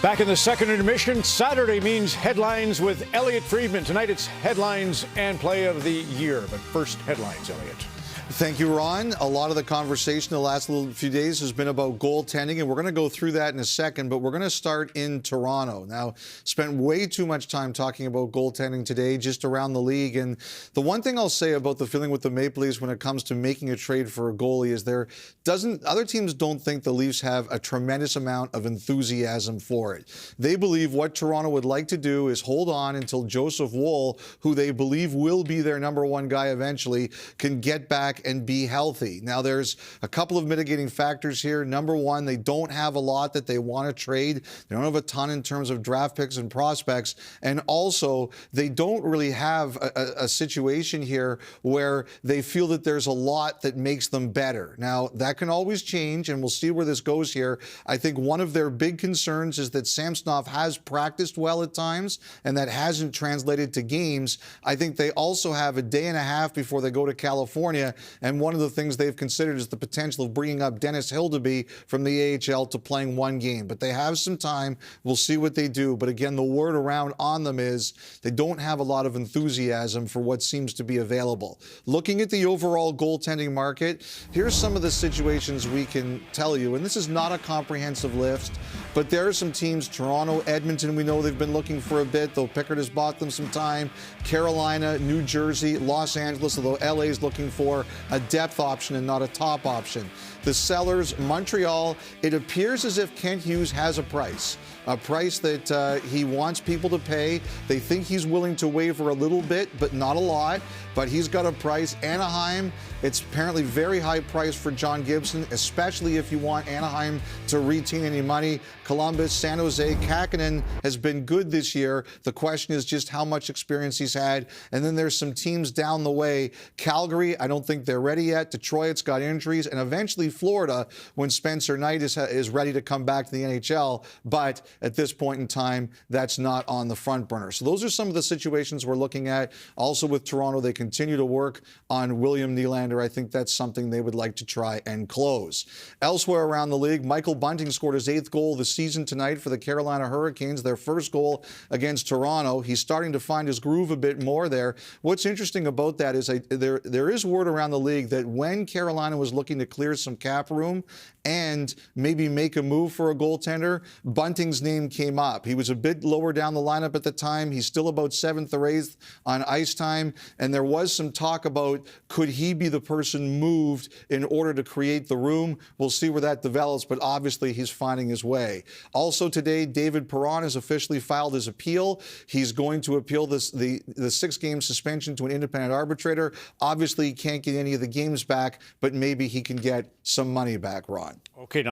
Back in the second intermission, Saturday means headlines with Elliotte Friedman. Tonight it's headlines and play of the year. But first, headlines, Elliotte. Thank you, Ron. A lot of the conversation the last few days has been about goaltending, and we're going to go through that in a second, but we're going to start in Toronto. Now, spent way too much time talking about goaltending today, just around the league, and the one thing I'll say about the feeling with the Maple Leafs when it comes to making a trade for a goalie is other teams don't think the Leafs have a tremendous amount of enthusiasm for it. They believe what Toronto would like to do is hold on until Joseph Woll, who they believe will be their number one guy eventually, can get back and be healthy. Now, there's a couple of mitigating factors here. Number one, they don't have a lot that they want to trade. They don't have a ton in terms of draft picks and prospects. And also, they don't really have a situation here where they feel that there's a lot that makes them better. Now, that can always change, and we'll see where this goes here. I think one of their big concerns is that Samsonov has practiced well at times, and that hasn't translated to games. I think they also have a day and a half before they go to California. And one of the things they've considered is the potential of bringing up Dennis Hildeby from the AHL to playing one game. But they have some time. We'll see what they do. But again, the word around on them is they don't have a lot of enthusiasm for what seems to be available. Looking at the overall goaltending market, here's some of the situations we can tell you. And this is not a comprehensive list, but there are some teams, Toronto, Edmonton, we know they've been looking for a bit, though Pickard has bought them some time. Carolina, New Jersey, Los Angeles, although LA is looking for a depth option and not a top option. The sellers, Montreal, it appears as if Kent Hughes has a price that he wants people to pay. They think he's willing to waver a little bit, but not a lot. But he's got a price. Anaheim, it's apparently very high price for John Gibson, especially if you want Anaheim to retain any money. Columbus, San Jose, Kakkonen has been good this year. The question is just how much experience he's had. And then there's some teams down the way. Calgary, I don't think they're ready yet. Detroit's got injuries. And eventually Florida, when Spencer Knight is ready to come back to the NHL. But at this point in time, that's not on the front burner. So those are some of the situations we're looking at. Also with Toronto, they continue to work on William Nylander. I think that's something they would like to try and close. Elsewhere around the league, Michael Bunting scored his 8th goal of the season tonight for the Carolina Hurricanes, their first goal against Toronto. He's starting to find his groove a bit more there. What's interesting about that is there is word around the league that when Carolina was looking to clear some cap room and maybe make a move for a goaltender, Bunting's name came up. He was a bit lower down the lineup at the time. He's still about 7th or 8th on ice time, and there was some talk about could he be the person moved in order to create the room. We'll see where that develops, but obviously he's finding his way. Also today, David Perron has officially filed his appeal. He's going to appeal the 6-game suspension to an independent arbitrator. Obviously, he can't get any of the games back, but maybe he can get some money back, Ron. Okay. Now